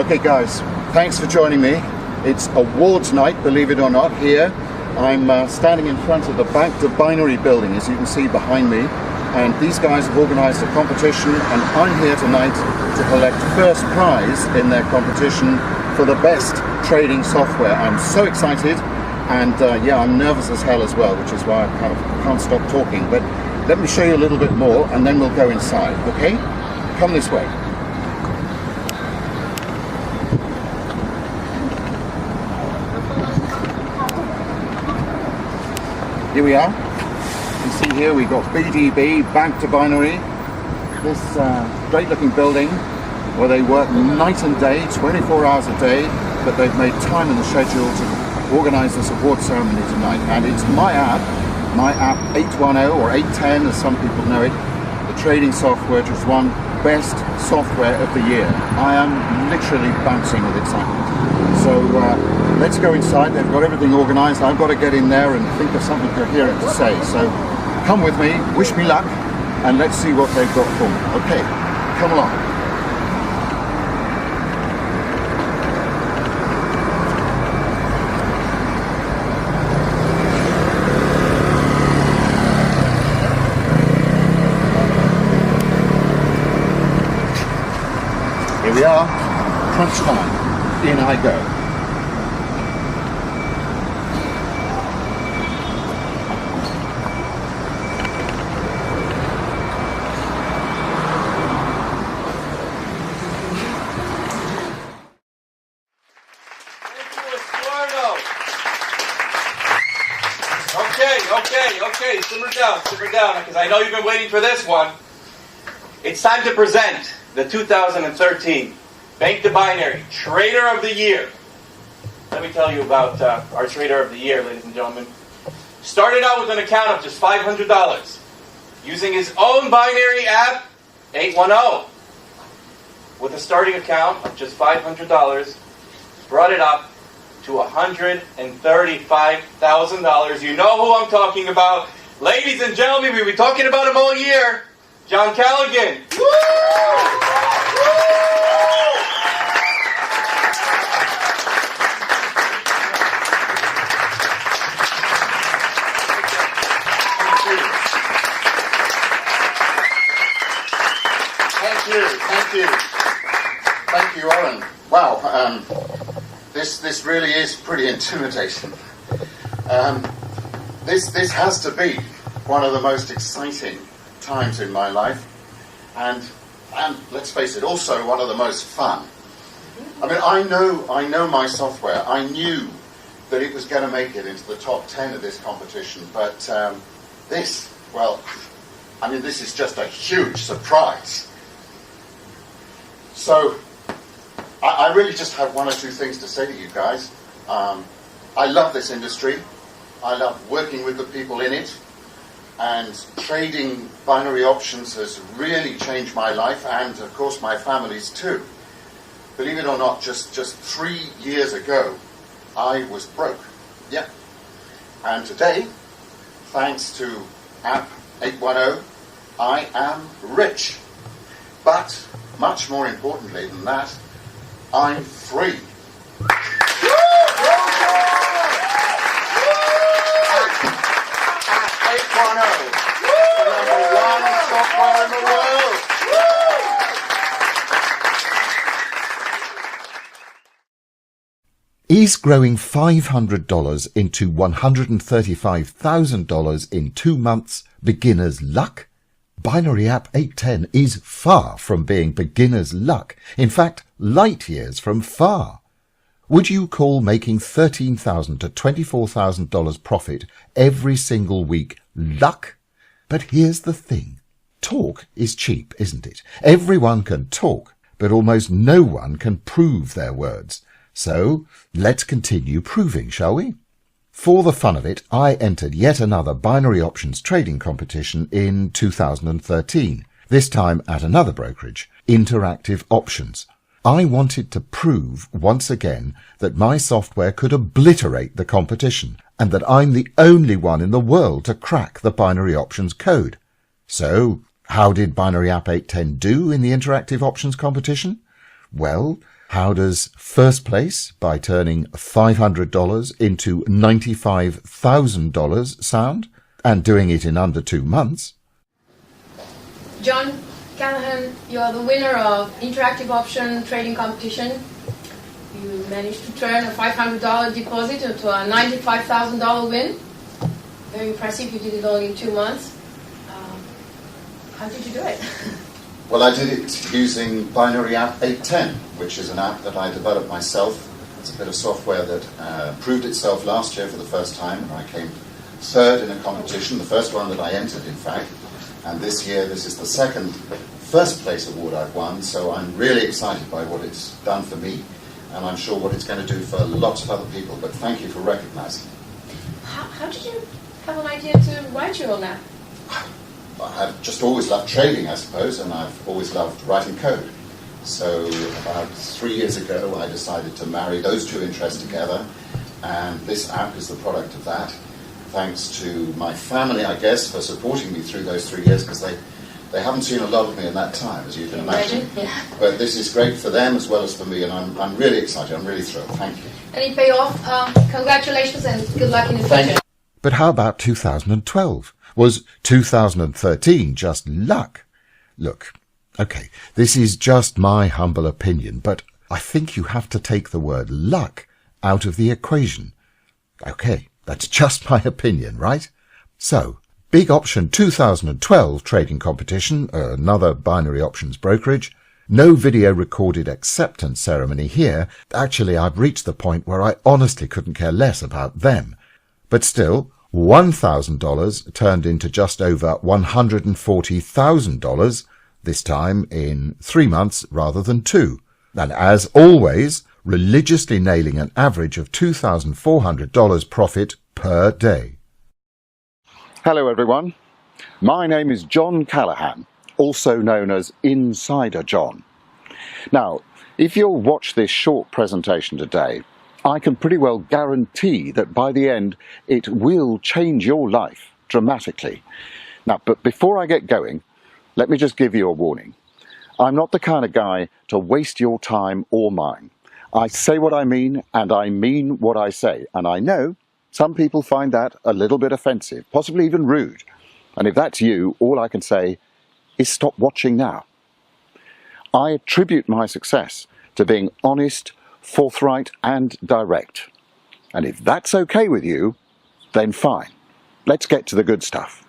Okay guys, thanks for joining me. It's awards night, believe it or not, here. I'm standing in front of the Bank to Binary building, as you can see behind me. And these guys have organised a competition, and I'm here tonight to collect first prize in their competition for the best trading software. I'm so excited, and yeah, I'm nervous as hell as well, which is why I kind of can't stop talking. But let me show you a little bit more, and then we'll go inside, okay? Come this way. Here we are. You can see here we've got BDB, Bank to Binary, this great looking building where they work night and day, 24 hours a day, but they've made time in the schedule to organise this award ceremony tonight. And it's my app 810 or 810 as some people know it, the trading software just won best software of the year. I am literally bouncing with excitement. So let's go inside. They've got everything organised. I've got to get in there and think of something coherent to say. So come with me, wish me luck, and let's see what they've got for me. Okay, come along. Here we are, crunch time, in I go. Okay, simmer down, because I know you've been waiting for this one. It's time to present the 2013 Bank to Binary Trader of the Year. Let me tell you about our Trader of the Year, ladies and gentlemen. Started out with an account of just $500, using his own binary app, 810. With a starting account of just $500, brought it up to $135,000. You know who I'm talking about. Ladies and gentlemen, we've been talking about him all year. John Callaghan. Woo! Woo! Thank you, Oren. Wow, this really is pretty intimidating. This has to be one of the most exciting times in my life, and let's face it, also one of the most fun. I mean, I know my software. I knew that it was going to make it into the top 10 of this competition, but this is just a huge surprise. So I really just have one or two things to say to you guys. I love this industry. I love working with the people in it. And trading binary options has really changed my life, and of course my family's too. Believe it or not, just 3 years ago, I was broke. Yeah. And today, thanks to app 810, I am rich. But much more importantly than that, I'm free. Is growing $500 into $135,000 in 2 months beginner's luck? BINARYAPP 810 is far from being beginner's luck. In fact, light years from far. Would you call making $13,000 to $24,000 profit every single week luck? But here's the thing. Talk is cheap, isn't it? Everyone can talk, but almost no one can prove their words. So let's continue proving, shall we? For the fun of it, I entered yet another binary options trading competition in 2013, this time at another brokerage, Interactive Options. I wanted to prove once again that my software could obliterate the competition, and that I'm the only one in the world to crack the binary options code. So, how did BINARYAPP 810 do in the Interactive Options competition? Well, How does first place by turning $500 into $95,000 sound? And doing it in under 2 months? John Callaghan, you are the winner of interactive option trading competition. You managed to turn a $500 deposit into a $95,000 win. Very impressive. You did it all in 2 months. How did you do it? Well, I did it using BINARYAPP 810, which is an app that I developed myself. It's a bit of software that proved itself last year for the first time, and I came third in a competition, the first one that I entered, in fact. And this year, this is the second first place award I've won, so I'm really excited by what it's done for me, and I'm sure what it's going to do for lots of other people. But thank you for recognizing it. How did you have an idea to write your own app? I've just always loved trading, I suppose, and I've always loved writing code. So about 3 years ago, I decided to marry those two interests together, and this app is the product of that. Thanks to my family, I guess, for supporting me through those 3 years, because they haven't seen a lot of me in that time, as you can imagine. Yeah. But this is great for them as well as for me, and I'm really excited. I'm really thrilled. Thank you. And it paid off. Congratulations and good luck in the Thank future. But how about 2012? Was 2013 just luck? Look, okay, this is just my humble opinion, but I think you have to take the word luck out of the equation. Okay, that's just my opinion, right? So, Big Option 2012 trading competition, another binary options brokerage. No video recorded acceptance ceremony here. Actually, I've reached the point where I honestly couldn't care less about them. But still, $1,000 turned into just over $140,000, this time in 3 months rather than 2. And as always, religiously nailing an average of $2,400 profit per day. Hello, everyone. My name is John Callaghan, also known as Insider John. Now, if you'll watch this short presentation today, I can pretty well guarantee that by the end, it will change your life dramatically. Now, but before I get going, let me just give you a warning. I'm not the kind of guy to waste your time or mine. I say what I mean, and I mean what I say. And I know some people find that a little bit offensive, possibly even rude. And if that's you, all I can say is stop watching now. I attribute my success to being honest, forthright and direct. And if that's okay with you, then fine. Let's get to the good stuff.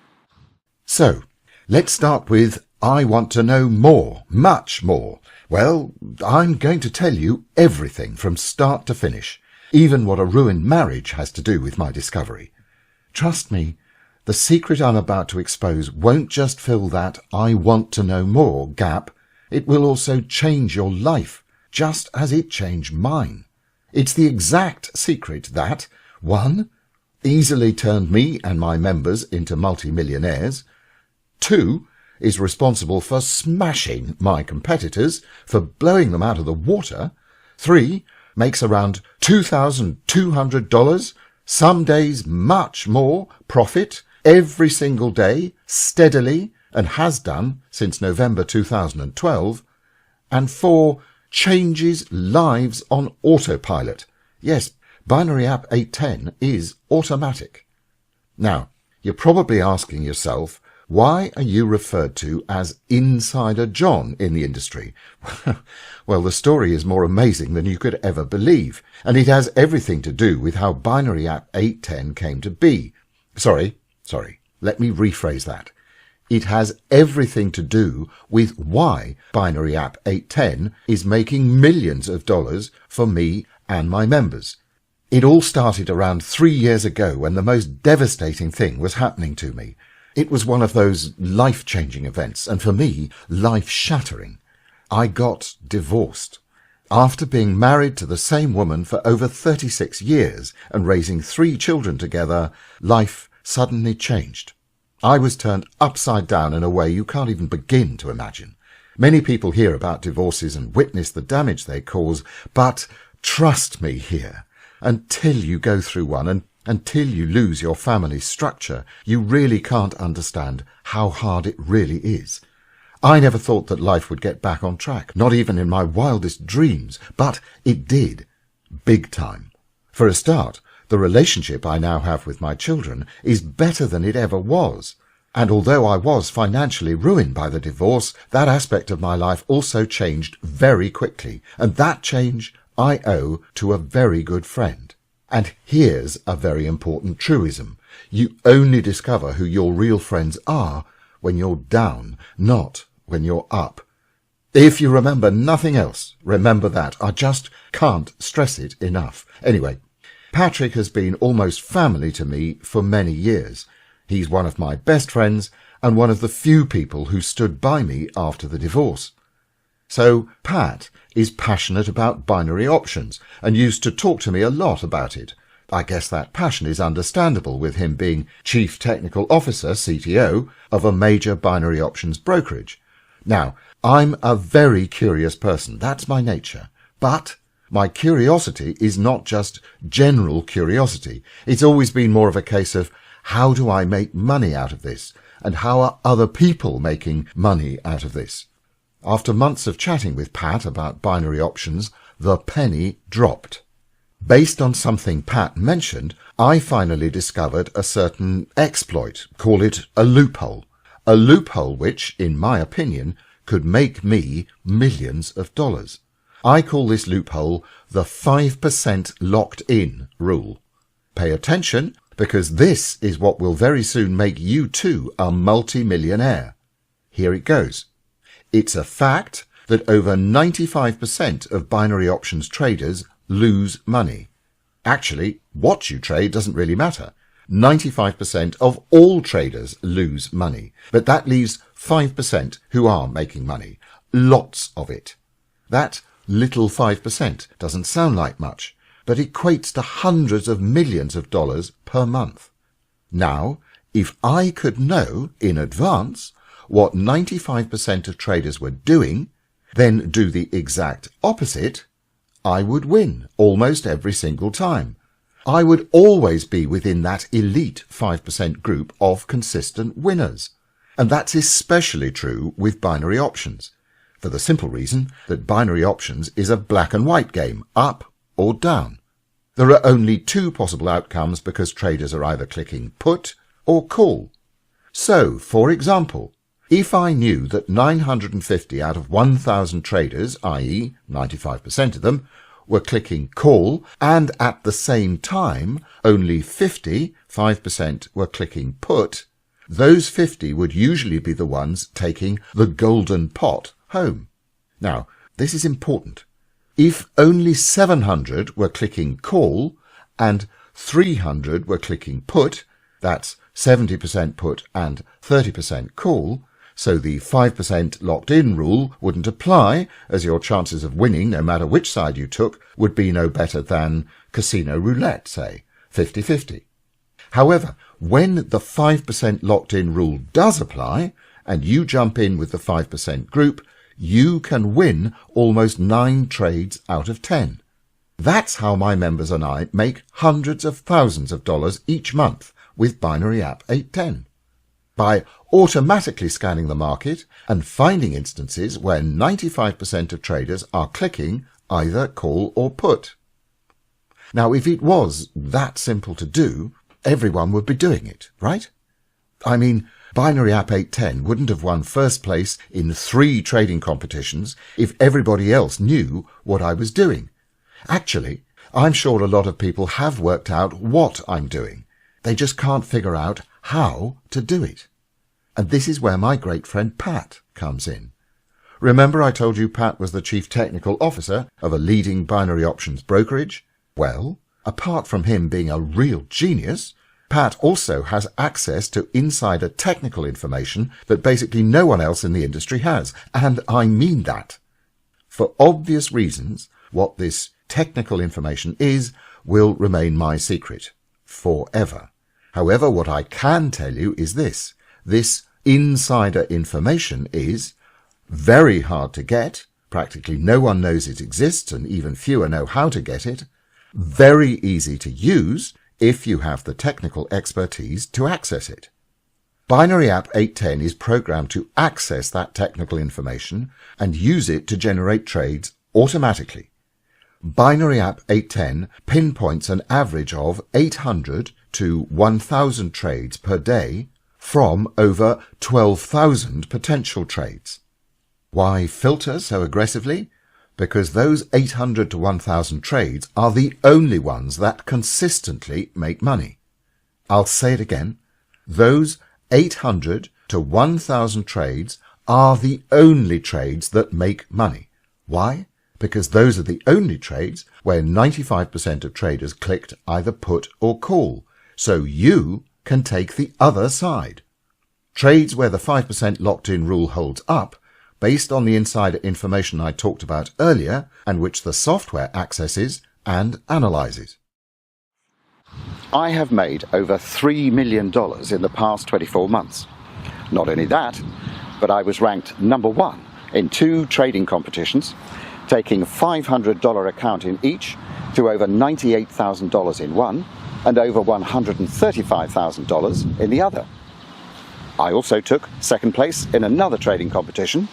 So, let's start with I want to know more, much more. Well, I'm going to tell you everything from start to finish, even what a ruined marriage has to do with my discovery. Trust me, the secret I'm about to expose won't just fill that I want to know more gap, it will also change your life, just as it changed mine. It's the exact secret that, 1, easily turned me and my members into multi-millionaires, 2, is responsible for smashing my competitors, for blowing them out of the water, 3, makes around $2,200, some days much more, profit, every single day, steadily, and has done since November 2012, and 4, changes lives on autopilot. Yes, BINARYAPP 810 is automatic. Now, you're probably asking yourself, why are you referred to as Insider John in the industry? Well, the story is more amazing than you could ever believe, and it has everything to do with how BINARYAPP 810 came to be. Sorry, let me rephrase that. It has everything to do with why BINARYAPP 810 is making millions of dollars for me and my members. It all started around 3 years ago when the most devastating thing was happening to me. It was one of those life-changing events, and for me, life-shattering. I got divorced. After being married to the same woman for over 36 years and raising 3 children together, life suddenly changed. I was turned upside down in a way you can't even begin to imagine. Many people hear about divorces and witness the damage they cause, but trust me here, until you go through one and until you lose your family structure, you really can't understand how hard it really is. I never thought that life would get back on track, not even in my wildest dreams, but it did. Big time. For a start, the relationship I now have with my children is better than it ever was. And although I was financially ruined by the divorce, that aspect of my life also changed very quickly, and that change I owe to a very good friend. And here's a very important truism. You only discover who your real friends are when you're down, not when you're up. If you remember nothing else, remember that. I just can't stress it enough. Anyway, Patrick has been almost family to me for many years. He's one of my best friends and one of the few people who stood by me after the divorce. So Pat is passionate about binary options and used to talk to me a lot about it. I guess that passion is understandable with him being Chief Technical Officer, CTO, of a major binary options brokerage. Now, I'm a very curious person. That's my nature. But my curiosity is not just general curiosity. It's always been more of a case of, how do I make money out of this? And how are other people making money out of this? After months of chatting with Pat about binary options, the penny dropped. Based on something Pat mentioned, I finally discovered a certain exploit, call it a loophole which, in my opinion, could make me millions of dollars. I call this loophole the 5% locked-in rule. Pay attention, because this is what will very soon make you too a multi-millionaire. Here it goes. It's a fact that over 95% of binary options traders lose money. Actually, what you trade doesn't really matter. 95% of all traders lose money, but that leaves 5% who are making money. Lots of it. That little 5% doesn't sound like much, but equates to hundreds of millions of dollars per month. Now, if I could know in advance what 95% of traders were doing, then do the exact opposite, I would win almost every single time. I would always be within that elite 5% group of consistent winners. And that's especially true with binary options, for the simple reason that binary options is a black and white game, up or down. There are only two possible outcomes because traders are either clicking put or call. So, for example, if I knew that 950 out of 1,000 traders, i.e. 95% of them, were clicking call, and at the same time only 5% were clicking put, those 50 would usually be the ones taking the golden pot home. Now, this is important. If only 700 were clicking call and 300 were clicking put, that's 70% put and 30% call, so the 5% locked-in rule wouldn't apply, as your chances of winning, no matter which side you took, would be no better than casino roulette, say, 50-50. However, when the 5% locked-in rule does apply, and you jump in with the 5% group, you can win almost 9 trades out of 10. That's how my members and I make hundreds of thousands of dollars each month with BINARYAPP 810. By automatically scanning the market and finding instances where 95% of traders are clicking either call or put. Now, if it was that simple to do, everyone would be doing it, right? I mean, BINARYAPP 810 wouldn't have won first place in 3 trading competitions if everybody else knew what I was doing. Actually, I'm sure a lot of people have worked out what I'm doing. They just can't figure out how to do it. And this is where my great friend Pat comes in. Remember I told you Pat was the Chief Technical Officer of a leading binary options brokerage? Well, apart from him being a real genius, Pat also has access to insider technical information that basically no one else in the industry has. And I mean that. For obvious reasons, what this technical information is will remain my secret forever. However, what I can tell you is this. This insider information is very hard to get. Practically no one knows it exists, and even fewer know how to get it. Very easy to use if you have the technical expertise to access it. BINARYAPP 810 is programmed to access that technical information and use it to generate trades automatically. BINARYAPP 810 pinpoints an average of 800 to 1,000 trades per day from over 12,000 potential trades. Why filter so aggressively? Because those 800 to 1,000 trades are the only ones that consistently make money. I'll say it again. Those 800 to 1,000 trades are the only trades that make money. Why? Because those are the only trades where 95% of traders clicked either put or call, so you can take the other side. Trades where the 5% locked-in rule holds up, based on the insider information I talked about earlier and which the software accesses and analyzes. I have made over $3 million in the past 24 months. Not only that, but I was ranked number 1 in 2 trading competitions, taking a $500 account in each to over $98,000 in one and over $135,000 in the other. I also took second place in another trading competition,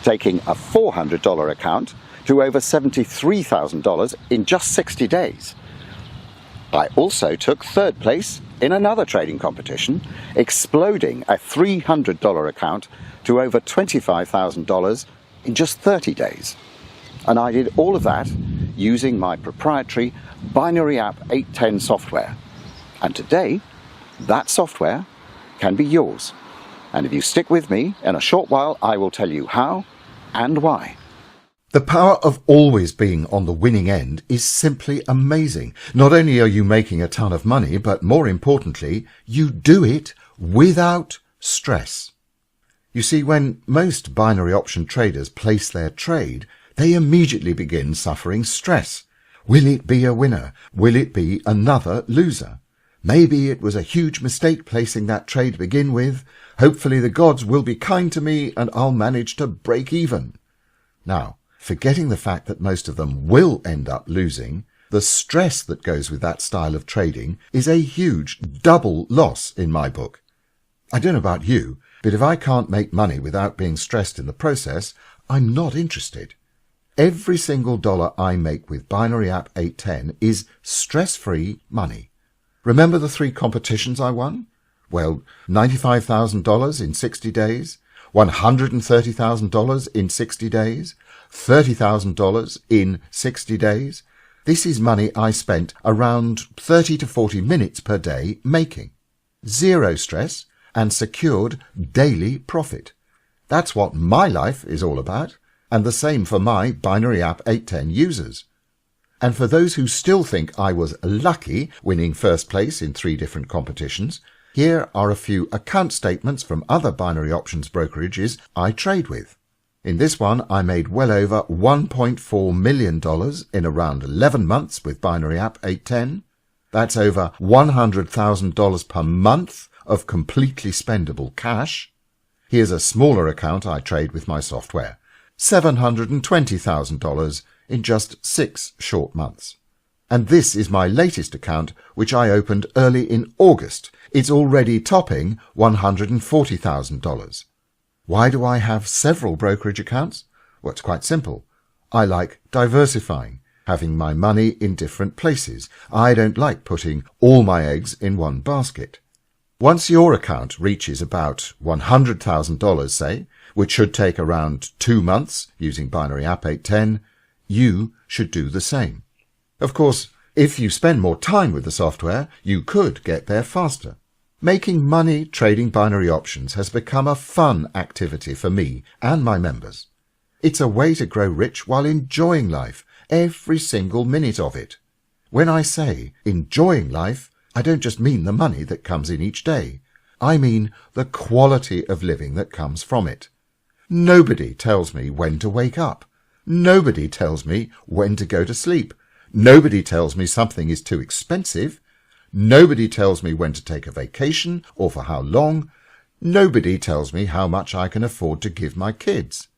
taking a $400 account to over $73,000 in just 60 days. I also took third place in another trading competition, exploding a $300 account to over $25,000 in just 30 days. And I did all of that using my proprietary BINARYAPP 810 software. And today, that software can be yours. And if you stick with me, in a short while I will tell you how and why. The power of always being on the winning end is simply amazing. Not only are you making a ton of money, but more importantly, you do it without stress. You see, when most binary option traders place their trade, they immediately begin suffering stress. Will it be a winner? Will it be another loser? Maybe it was a huge mistake placing that trade to begin with. Hopefully the gods will be kind to me and I'll manage to break even. Now, forgetting the fact that most of them will end up losing, the stress that goes with that style of trading is a huge double loss in my book. I don't know about you, but if I can't make money without being stressed in the process, I'm not interested. Every single dollar I make with BINARYAPP 810 is stress-free money. Remember the 3 competitions I won? Well, $95,000 in 60 days, $130,000 in 60 days, $30,000 in 60 days. This is money I spent around 30 to 40 minutes per day making. Zero stress and secured daily profit. That's what my life is all about, and the same for my BINARYAPP 810 users. And for those who still think I was lucky winning first place in 3 different competitions, here are a few account statements from other binary options brokerages I trade with. In this one, I made well over $1.4 million in around 11 months with BINARYAPP 810. That's over $100,000 per month of completely spendable cash. Here's a smaller account I trade with my software. $720,000 in just 6 short months. And this is my latest account, which I opened early in August. It's already topping $140,000. Why do I have several brokerage accounts? Well, it's quite simple. I like diversifying, having my money in different places. I don't like putting all my eggs in one basket. Once your account reaches about $100,000, say, which should take around 2 months using BINARYAPP 810, you should do the same. Of course, if you spend more time with the software, you could get there faster. Making money trading binary options has become a fun activity for me and my members. It's a way to grow rich while enjoying life, every single minute of it. When I say enjoying life, I don't just mean the money that comes in each day. I mean the quality of living that comes from it. Nobody tells me when to wake up. Nobody tells me when to go to sleep. Nobody tells me something is too expensive. Nobody tells me when to take a vacation or for how long. Nobody tells me how much I can afford to give my kids.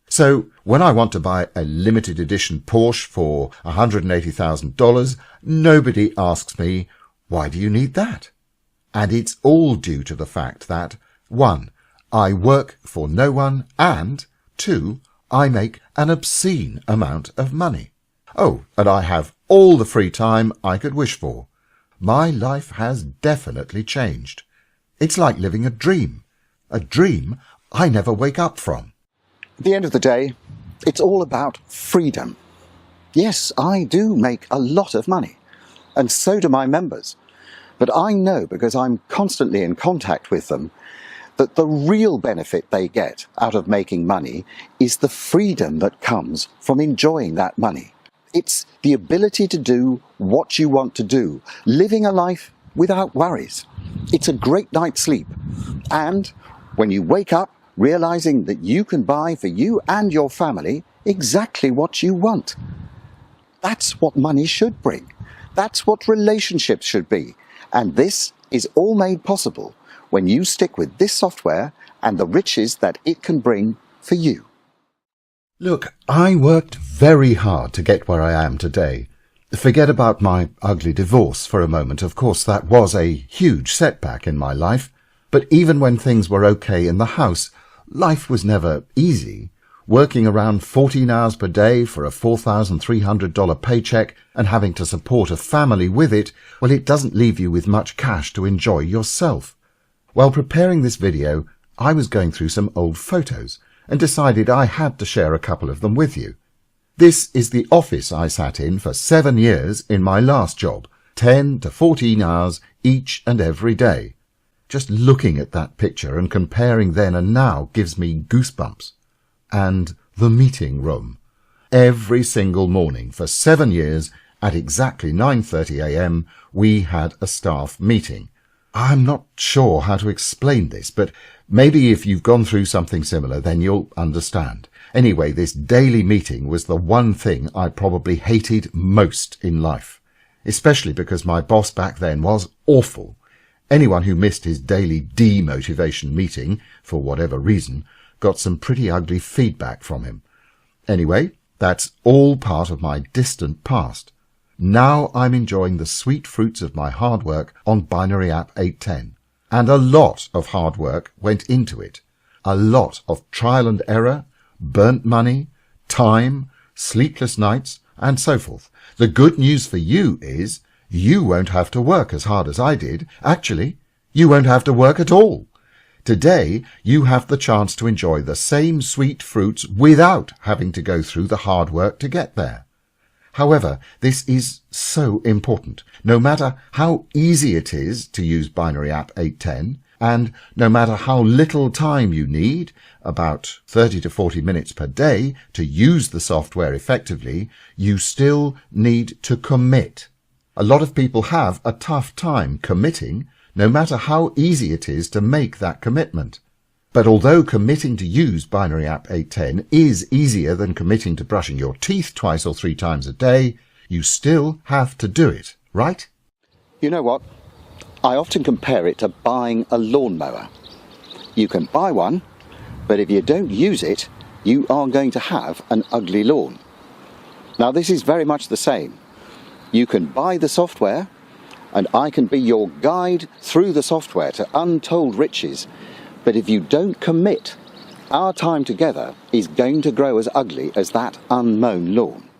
So when I want to buy a limited edition Porsche for $180,000, nobody asks me, why do you need that? And it's all due to the fact that 1. I work for no one, and 2. I make an obscene amount of money. Oh, and I have all the free time I could wish for. My life has definitely changed. It's like living a dream I never wake up from. At the end of the day, it's all about freedom. Yes, I do make a lot of money, and so do my members. But I know, because I'm constantly in contact with them, that the real benefit they get out of making money is the freedom that comes from enjoying that money. It's the ability to do what you want to do, living a life without worries. It's a great night's sleep. And when you wake up, realizing that you can buy for you and your family exactly what you want. That's what money should bring. That's what relationships should be. And this is all made possible when you stick with this software and the riches that it can bring for you. Look, I worked very hard to get where I am today. Forget about my ugly divorce for a moment. Of course, that was a huge setback in my life. But even when things were okay in the house, life was never easy. Working around 14 hours per day for a $4,300 paycheck and having to support a family with it, well, it doesn't leave you with much cash to enjoy yourself. While preparing this video, I was going through some old photos and decided I had to share a couple of them with you. This is the office I sat in for 7 years in my last job, 10 to 14 hours each and every day. Just looking at that picture and comparing then and now gives me goosebumps. And the meeting room. Every single morning for 7 years at exactly 9:30 a.m. we had a staff meeting. I'm not sure how to explain this, but maybe if you've gone through something similar then you'll understand. Anyway, this daily meeting was the one thing I probably hated most in life, especially because my boss back then was awful. Anyone who missed his daily demotivation meeting, for whatever reason, got some pretty ugly feedback from him. Anyway, that's all part of my distant past. Now I'm enjoying the sweet fruits of my hard work on BINARYAPP 810. And a lot of hard work went into it. A lot of trial and error, burnt money, time, sleepless nights, and so forth. The good news for you is you won't have to work as hard as I did. Actually, you won't have to work at all. Today, you have the chance to enjoy the same sweet fruits without having to go through the hard work to get there. However, this is so important. No matter how easy it is to use BINARYAPP 810, and no matter how little time you need, about 30 to 40 minutes per day, to use the software effectively, you still need to commit. A lot of people have a tough time committing, no matter how easy it is to make that commitment. But although committing to use BINARYAPP 810 is easier than committing to brushing your teeth 2 or 3 times a day, you still have to do it, right? You know what? I often compare it to buying a lawnmower. You can buy one, but if you don't use it, you are going to have an ugly lawn. Now this is very much the same. You can buy the software, and I can be your guide through the software to untold riches. But if you don't commit, our time together is going to grow as ugly as that unmown lawn.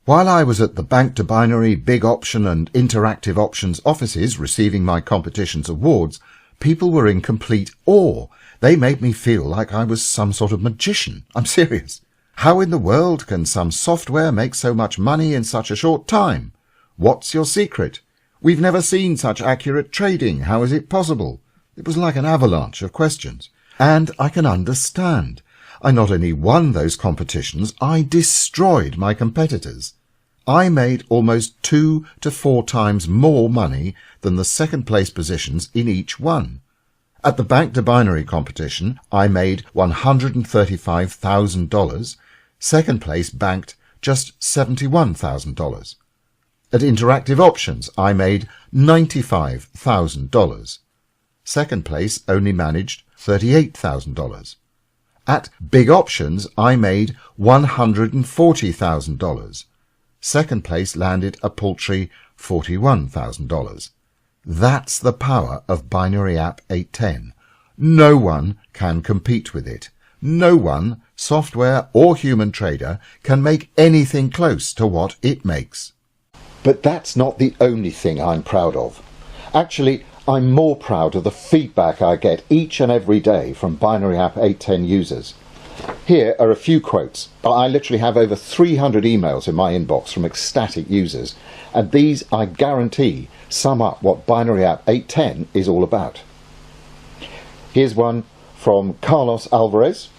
While I was at the Bank to Binary, Big Option and Interactive Options offices receiving my competition's awards, people were in complete awe. They made me feel like I was some sort of magician. I'm serious. How in the world can some software make so much money in such a short time? What's your secret? We've never seen such accurate trading. How is it possible? It was like an avalanche of questions. And I can understand. I not only won those competitions, I destroyed my competitors. I made almost 2 to 4 times more money than the second place positions in each one. At the Bank to Binary competition, I made $135,000. Second place banked just $71,000. At Interactive Options, I made $95,000. Second place only managed $38,000. At Big Options, I made $140,000. Second place landed a paltry $41,000. That's the power of BINARYAPP 810. No one can compete with it. No one, software or human trader, can make anything close to what it makes. But that's not the only thing I'm proud of. Actually, I'm more proud of the feedback I get each and every day from BINARYAPP 810 users. Here are a few quotes. I literally have over 300 emails in my inbox from ecstatic users, and these, I guarantee, sum up what BINARYAPP 810 is all about. Here's one from Carlos Alvarez.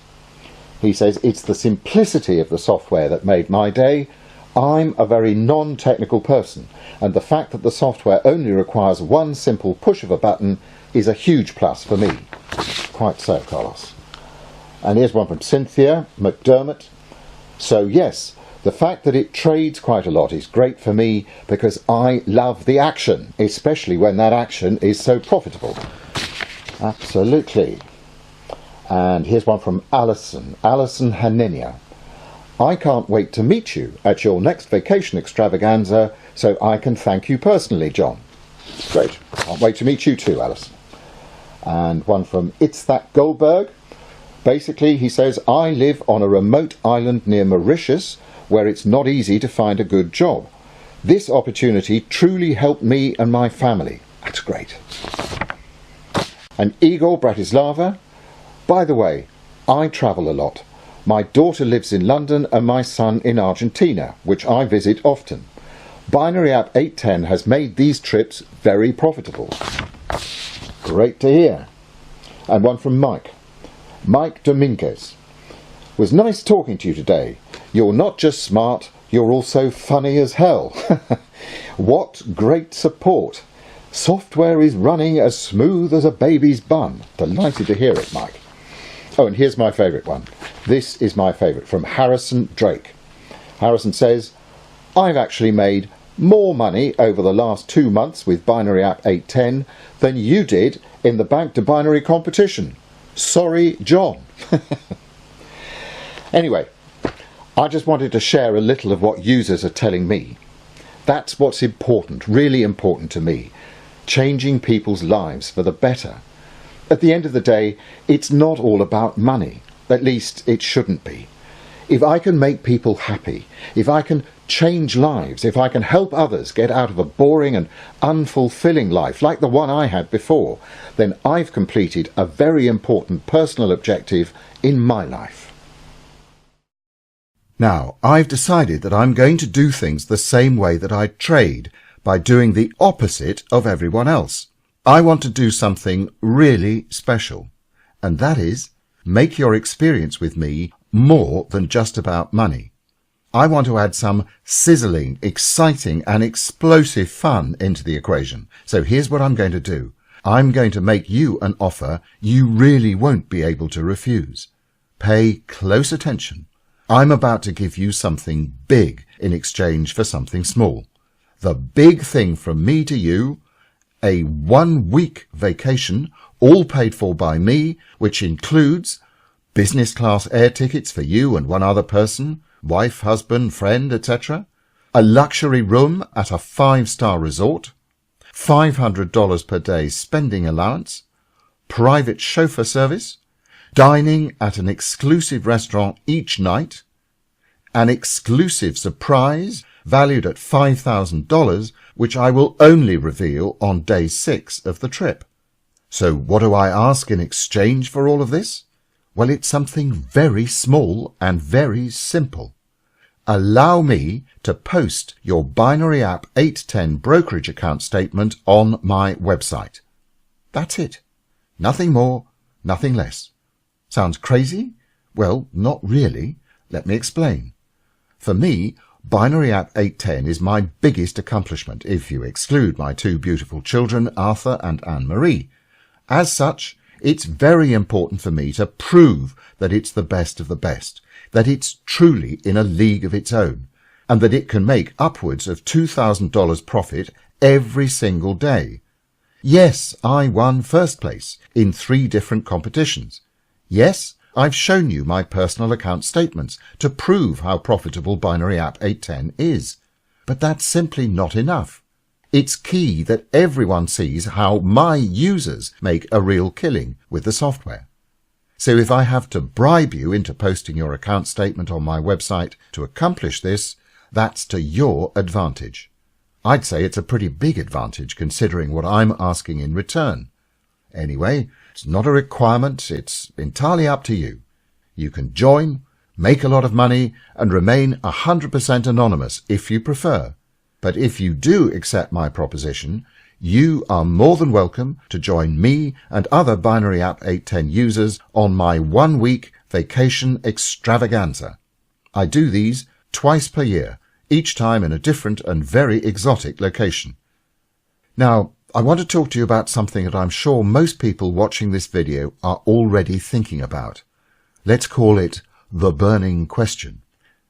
He says, "It's the simplicity of the software that made my day. I'm a very non-technical person, and the fact that the software only requires one simple push of a button is a huge plus for me." Quite so, Carlos. And here's one from Cynthia McDermott. "So yes, the fact that it trades quite a lot is great for me because I love the action, especially when that action is so profitable." Absolutely. And here's one from Alison Hanenia. "I can't wait to meet you at your next vacation extravaganza so I can thank you personally, John." Great. Can't wait to meet you too, Alison. And one from It's That Goldberg. Basically, he says, "I live on a remote island near Mauritius where it's not easy to find a good job. This opportunity truly helped me and my family." That's great. And Igor Bratislava. "By the way, I travel a lot. My daughter lives in London and my son in Argentina, which I visit often. BINARYAPP 810 has made these trips very profitable." Great to hear. And one from Mike Dominguez. "Was nice talking to you today. You're not just smart, you're also funny as hell. What great support. Software is running as smooth as a baby's bum." Delighted to hear it, Mike. Oh, and here's my favourite one. This is my favourite, from Harrison Drake. Harrison says, "I've actually made more money over the last 2 months with BINARYAPP 810 than you did in the Bank to Binary competition. Sorry, John." Anyway, I just wanted to share a little of what users are telling me. That's what's important, really important to me. Changing people's lives for the better. At the end of the day, it's not all about money. At least it shouldn't be. If I can make people happy, if I can change lives, if I can help others get out of a boring and unfulfilling life like the one I had before, then I've completed a very important personal objective in my life. Now, I've decided that I'm going to do things the same way that I trade, by doing the opposite of everyone else. I want to do something really special, and that is make your experience with me more than just about money. I want to add some sizzling, exciting and explosive fun into the equation. So here's what I'm going to do. I'm going to make you an offer you really won't be able to refuse. Pay close attention. I'm about to give you something big in exchange for something small. The big thing from me to you, a 1-week vacation, all paid for by me, which includes business class air tickets for you and one other person, wife, husband, friend, etc., a luxury room at a 5-star resort, $500 per day spending allowance, private chauffeur service, dining at an exclusive restaurant each night, an exclusive surprise valued at $5,000, which I will only reveal on day 6 of the trip. So what do I ask in exchange for all of this? Well, it's something very small and very simple. Allow me to post your BINARYAPP 810 brokerage account statement on my website. That's it. Nothing more, nothing less. Sounds crazy? Well, not really. Let me explain. For me, BINARYAPP 810 is my biggest accomplishment, if you exclude my 2 beautiful children, Arthur and Anne-Marie. As such, it's very important for me to prove that it's the best of the best, that it's truly in a league of its own, and that it can make upwards of $2,000 profit every single day. Yes, I won first place in 3 different competitions. Yes, I've shown you my personal account statements to prove how profitable BINARYAPP 810 is. But that's simply not enough. It's key that everyone sees how my users make a real killing with the software. So if I have to bribe you into posting your account statement on my website to accomplish this, that's to your advantage. I'd say it's a pretty big advantage considering what I'm asking in return. Anyway, it's not a requirement, it's entirely up to you. You can join, make a lot of money, and remain 100% anonymous if you prefer. But if you do accept my proposition, you are more than welcome to join me and other BINARYAPP 810 users on my 1-week vacation extravaganza. I do these twice per year, each time in a different and very exotic location. Now, I want to talk to you about something that I'm sure most people watching this video are already thinking about. Let's call it the burning question.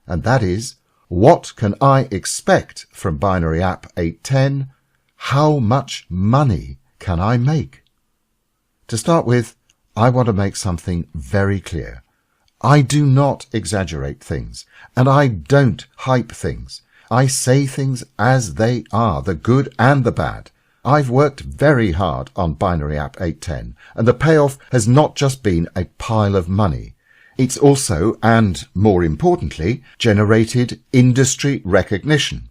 And that is, what can I expect from BINARYAPP 810? How much money can I make? To start with, I want to make something very clear. I do not exaggerate things, and I don't hype things. I say things as they are, the good and the bad. I've worked very hard on BINARYAPP 810, and the payoff has not just been a pile of money. It's also, and more importantly, generated industry recognition.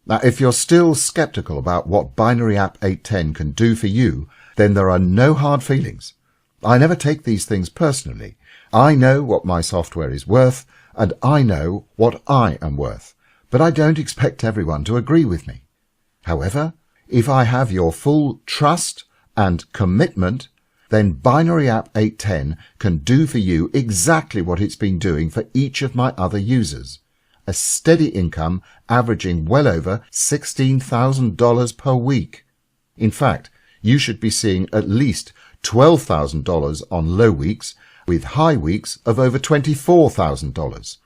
Now, if you're still skeptical about what BINARYAPP 810 can do for you, then there are no hard feelings. I never take these things personally. I know what my software is worth, and I know what I am worth, but I don't expect everyone to agree with me. However, if I have your full trust and commitment, then BINARYAPP 810 can do for you exactly what it's been doing for each of my other users. A steady income averaging well over $16,000 per week. In fact, you should be seeing at least $12,000 on low weeks, with high weeks of over $24,000.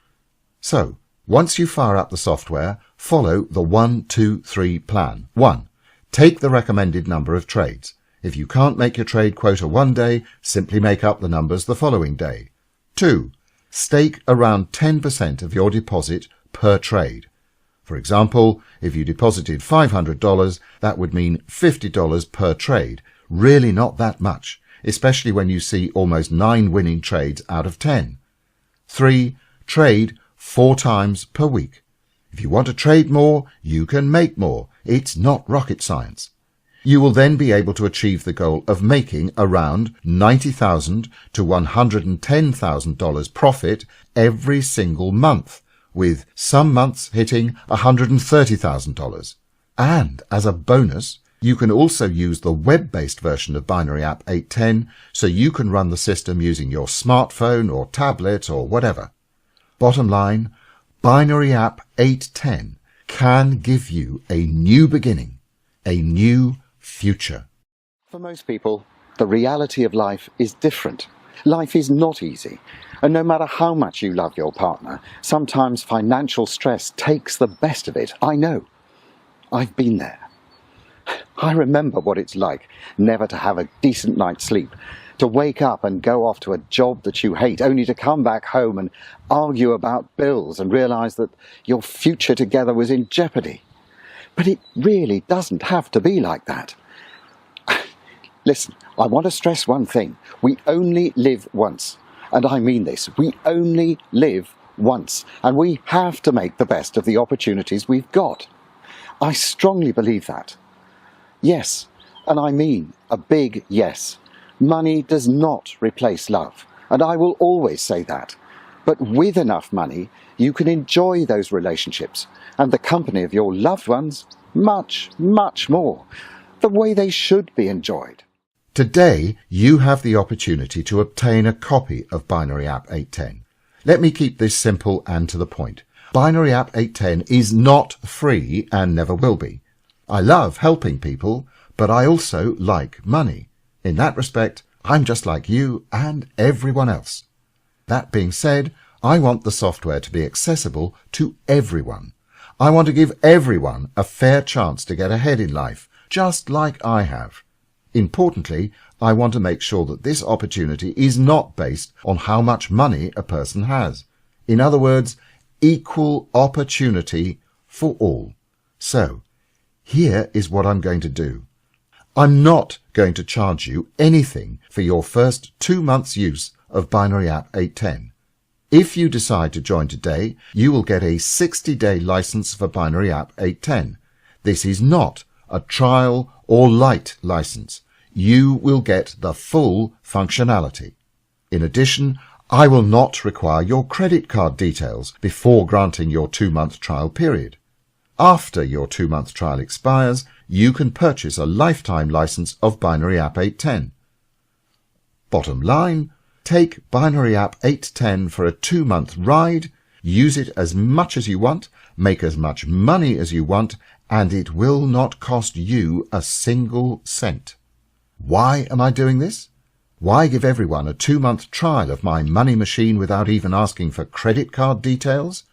So, once you fire up the software, follow the 1-2-3 plan. 1. Take the recommended number of trades. If you can't make your trade quota one day, simply make up the numbers the following day. 2. Stake around 10% of your deposit per trade. For example, if you deposited $500, that would mean $50 per trade. Really not that much, especially when you see almost 9 winning trades out of 10. 3. Trade 4 times per week. If you want to trade more, you can make more. It's not rocket science. You will then be able to achieve the goal of making around $90,000 to $110,000 profit every single month, with some months hitting $130,000. And as a bonus, you can also use the web-based version of BINARYAPP 810 so you can run the system using your smartphone or tablet or whatever. Bottom line, BINARYAPP 810 can give you a new beginning, a new future. For most people, the reality of life is different. Life is not easy, and no matter how much you love your partner, sometimes financial stress takes the best of it. I know. I've been there. I remember what it's like never to have a decent night's sleep, to wake up and go off to a job that you hate, only to come back home and argue about bills and realize that your future together was in jeopardy. But it really doesn't have to be like that. Listen, I want to stress one thing. We only live once. And I mean this. We only live once. And we have to make the best of the opportunities we've got. I strongly believe that. Yes, and I mean a big yes. Money does not replace love. And I will always say that. But with enough money, you can enjoy those relationships and the company of your loved ones much, much more, the way they should be enjoyed. Today, you have the opportunity to obtain a copy of BINARYAPP 810. Let me keep this simple and to the point. BINARYAPP 810 is not free and never will be. I love helping people, but I also like money. In that respect, I'm just like you and everyone else. That being said, I want the software to be accessible to everyone. I want to give everyone a fair chance to get ahead in life, just like I have. Importantly, I want to make sure that this opportunity is not based on how much money a person has. In other words, equal opportunity for all. So, Here is what I'm going to do. I'm not going to charge you anything for your first 2 months' use of BinaryApp 810. If you decide to join today, you will get a 60-day license for BinaryApp 810. This is not a trial or light license. You will get the full functionality. In addition, I will not require your credit card details before granting your 2-month trial period. After your 2-month trial expires, you can purchase a lifetime license of BinaryApp 810. Bottom line, take BinaryApp 810 for a 2-month ride, use it as much as you want, make as much money as you want, and it will not cost you a single cent. Why am I doing this? Why give everyone a 2-month trial of my money machine without even asking for credit card details?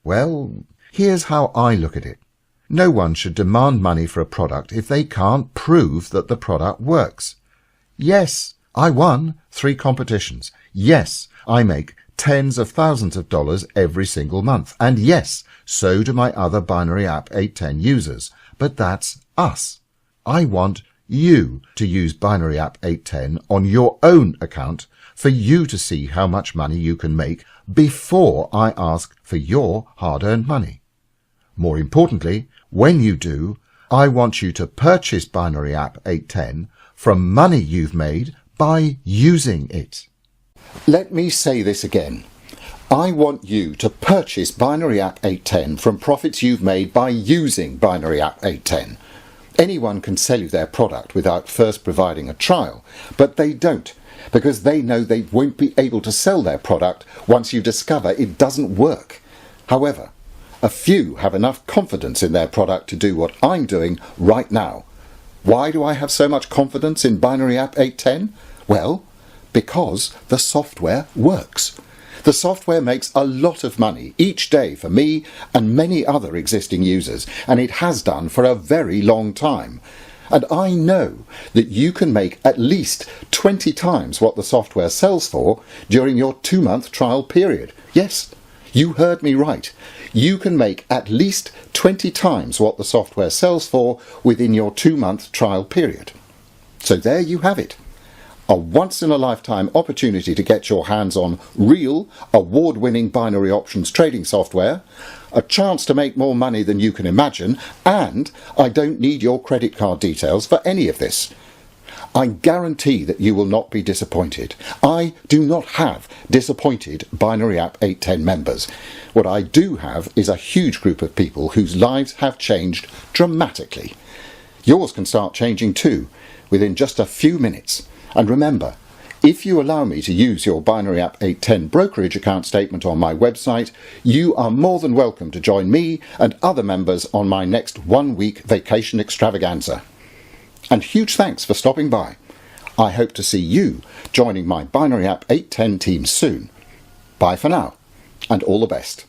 Well, here's how I look at it. No one should demand money for a product if they can't prove that the product works. Yes, I won 3 competitions. Yes, I make tens of thousands of dollars every single month. And yes, so do my other BinaryApp 810 users. But that's us. I want you to use BinaryApp 810 on your own account for you to see how much money you can make before I ask for your hard-earned money. More importantly, when you do, I want you to purchase BinaryApp 810 from money you've made by using it. Let me say this again. I want you to purchase BinaryApp 810 from profits you've made by using BinaryApp 810. Anyone can sell you their product without first providing a trial, but they don't, because they know they won't be able to sell their product once you discover it doesn't work. However, a few have enough confidence in their product to do what I'm doing right now. Why do I have so much confidence in BinaryApp 810? Well, because the software works. The software makes a lot of money each day for me and many other existing users, and it has done for a very long time. And I know that you can make at least 20 times what the software sells for during your 2-month trial period. Yes, you heard me right. You can make at least 20 times what the software sells for within your 2-month trial period. So there you have it. A once-in-a-lifetime opportunity to get your hands on real, award-winning binary options trading software, a chance to make more money than you can imagine, and I don't need your credit card details for any of this. I guarantee that you will not be disappointed. I do not have disappointed BinaryApp 810 members. What I do have is a huge group of people whose lives have changed dramatically. Yours can start changing too, within just a few minutes. And remember, if you allow me to use your BinaryApp 810 brokerage account statement on my website, you are more than welcome to join me and other members on my next 1-week vacation extravaganza. And huge thanks for stopping by. I hope to see you joining my BinaryApp 810 team soon. Bye for now, and all the best.